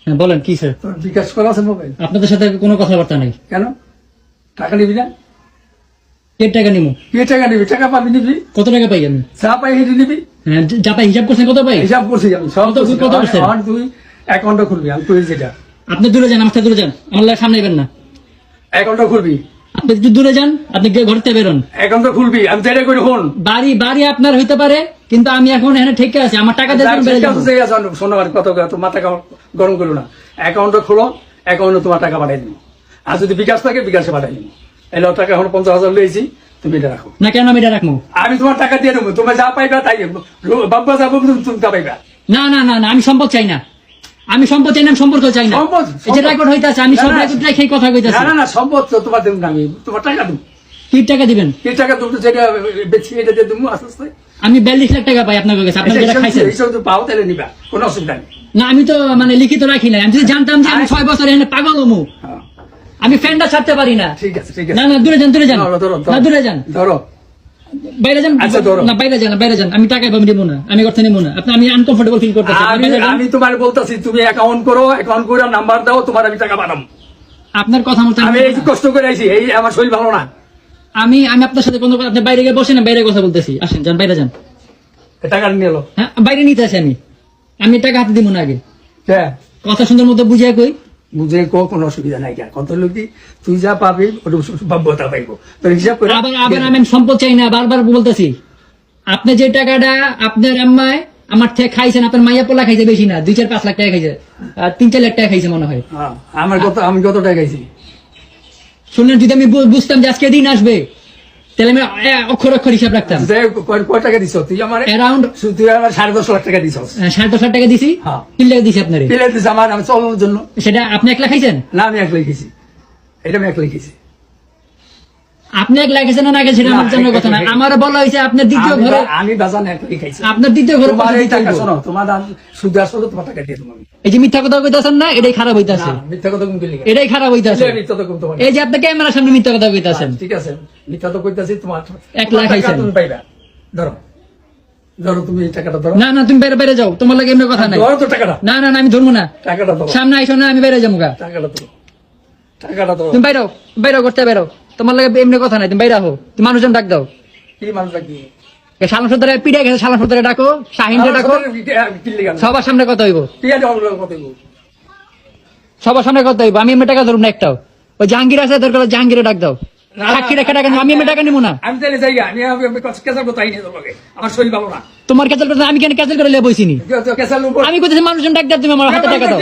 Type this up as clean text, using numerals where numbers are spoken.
হ্যাঁ বলেন কি স্যার? তোর বিকাশ করা আছে মোবাইল? আপনাদের সাথে কোনো কথাবার্তা নেই। কেন টাকা নিবি না? কে টাকা নিবো? কে টাকা নিবি? টাকা পাবি নিবি, কত টাকা পাই আমি? যা পাই হেঁটে নিবি। হ্যাঁ যা পাই হিসাব করছেন কত পাই? হিসাব করছি আমি সব। কত করছেন? তুই অ্যাকাউন্টটা খুলবি, আমি করি যেটা। আপনি দূরে যান, আমার সাথে দূরে যান, আমার লাগে সামনে যাবেন না। অ্যাকাউন্টটা খুলবি, আপনি একটু দূরে যান, আপনি ঘর থেকে বেরোন। অ্যাকাউন্টটা খুলবি, আমি যেটা করি হন। বাড়ি বাড়ি আপনার হইতে পারে, কিন্তু আমি এখন এখানে ঠিক আছে, আমার টাকা দিয়ে বেড়ে যাবো। শোনো আমার কত তো মাথা গরম করো না। অ্যাকাউন্টটা খোলো, অ্যাকাউন্টে তোমার টাকা পাঠাই দিব। আর যদি বিকাশ থাকে বিকাশে পাঠাই দিব। এলো টাকা এখন 50,000 লইছি, তুমি এটা রাখো। না কেন আমি এটা রাখবো? আমি তোমার টাকা দিয়ে দেবো, তোমার যা পাইবা তাই বাবা যাবো, তুমি তা পাইবা। না না না না, আমি সম্পদ চাই না, আমি সম্পদ চাই না, আমি সম্পর্ক চাই না। সম্পদ এই যে রেকর্ড হইতাছে, আমি সব রেকর্ড রেখে কথা কইতাছি। না না না, সম্পদ তো তোমার দেবো না, আমি তোমার টাকা দেবো। কি টাকা দিবেন? কি টাকা তুমি যেটা বেশি এটা দিয়ে দেবো আস্তে আস্তে। আমি 42 লাখ টাকা পাই আপনার কাছে, আপনার যেটা খাইছেন। এইসব তো পাও তাহলে নিবা, কোনো অসুবিধা নেই। না আমি তো মানে লিখিত রাখি না, আমি যদি জানতাম যে আমি 6 বছর এখানে পাগল হমু, হ্যাঁ, আমি ফ্যানটা ছাড়তে পারি না। ঠিক আছে ঠিক না আছে। না দূরে যান, দূরে যান, ধরো, ধরো, না দূরে যান, ধরো। বাইরে যান। আচ্ছা, ধরো। না বাইরে যান, বাইরে যান, আমি টাকা পাবো না, আমি করতে নেবো না। আপনি আমি আনকমফোর্টেবল ফিল করতেছি। আমি তোমার বলতেছি তুমি অ্যাকাউন্ট করো, অ্যাকাউন্ট করে নাম্বার দাও, তোমার আমি টাকা পাঠাবো। আপনার কথা মতো আমি এই যে কষ্ট করে আইছি, এই আমার শরীর ভালো না। আমি আপনার সাথে কোনো আপনি বাইরে গিয়ে বসেন, বাইরে কথা বলতেছি। আসেন যান, বাইরে যান। টাকা নিয়ে এলো। হ্যাঁ বাইরে নিতে আসি আমি টাকা হাতে দিব না। আগে হ্যাঁ, কথা সুন্দর মতো বুঝিয়ে কই। বুঝে কোনো অসুবিধা নাই। কত লোক তুই যা পাবি ওটা বাব্যতা পাইবো, তোর হিসাব করে। আবার আবার আমি সম্পদ চাই না, বারবার বলতেছি। আপনি যে টাকাটা আপনার আম্মায় আমার থেকে খাইছেন, আপনার মাইয়া পোলা খাইছে বেশি না, 2-4-5 লাখ টাকা খাইছে, 3-4 লাখ টাকা খাইছে মনে হয়। হ্যাঁ, আমি কত টাকা খাইছি শুনলেন? যদি আমি বুঝতাম যে আজকে দিন আসবে, তাহলে আমি অক্ষর অক্ষর হিসাব রাখতাম। কয় টাকা দিছ তুই? আমার অ্যারাউন্ড তুই আমার 10.5 লাখ টাকা দিছ। 10.5 লাখ টাকা দিছি। হ্যাঁ। 3 লাখ দিছি আপনারে। পেলে দিছ আমার, আমি চলানোর জন্য। সেটা আপনি 1 লাখ খাইছেন? না, আমি 1 লাখ খাইছি। এটা আমি 1 লাখ খাইছি। আপনি 1 লাখ খাইছেন না খাইছেন সেটা আমার জানার কথা না। আমার বলা হয়েছে আপনার দ্বিতীয় ঘরে, আমি বাজান 1 লাখ খাইছি। আপনার দ্বিতীয় ঘরে তোমার এই টাকা শোনো, তোমার সুদ আসলে তোমার টাকা দিয়ে দেবো আমি। এই যে মিথ্যা কথা কইতাছেন না, এটাই খারাপ হইতাছে। না, মিথ্যা কথা কম করলি। এটাই খারাপ হইতাছে। মিথ্যা তো কম তোমার। এই যে আপনি ক্যামেরার সামনে মিথ্যা কথা কইতাছেন। ঠিক আছে, মিথ্যা তো কইতাছি। তোমার 1 লাখ টাকা খাইছেন। তুমি পাইবা। ধরো ধরো, তুমি এই টাকাটা ধরো। না না তুমি বাইরে বাইরে যাও, তোমার লাগে এমনি কথা নাই। ধরো তো টাকাটা। না না না আমি ধরবো না। টাকাটা ধরো। সামনে আইসো না, আমি বাইরে যাবো গা। টাকাটা ধরো। টাকাটা ধরো। তুমি বাইরে বাইরে করতে বাইরে, তোমার লাগে এমনি কথা নাই। তুমি বাইরে হো, তুমি মানুষজন ডাক দাও। কি মানুষ লাগবে? শালা সর্দারে পিড়ে গেছে, শালা সর্দারে ডাকো, শাহিনরে ডাকো। সবার সামনে কথা হইব, সবার সামনে কথা হইব। আমি এমনি টাকা ধরবো না একটাও। ওই জাহাঙ্গীর আছে, দরকার জাহাঙ্গীরে ডাক দাও। সাক্ষী রেখে টাকা নিবো, আমি এমনি টাকা নিবো না। আমি তাহলে যাই, আমি কেসাল কোথায় নিয়ে তোমাকে, আমার শরীর ভালো না। তোমার ক্যান্সেল করতে আমি কেন ক্যান্সেল করে বইছিনি? কেসাল আমি কোথায় মানুষজন ডাক দাও, তুমি আমার হাতে টাকা দাও।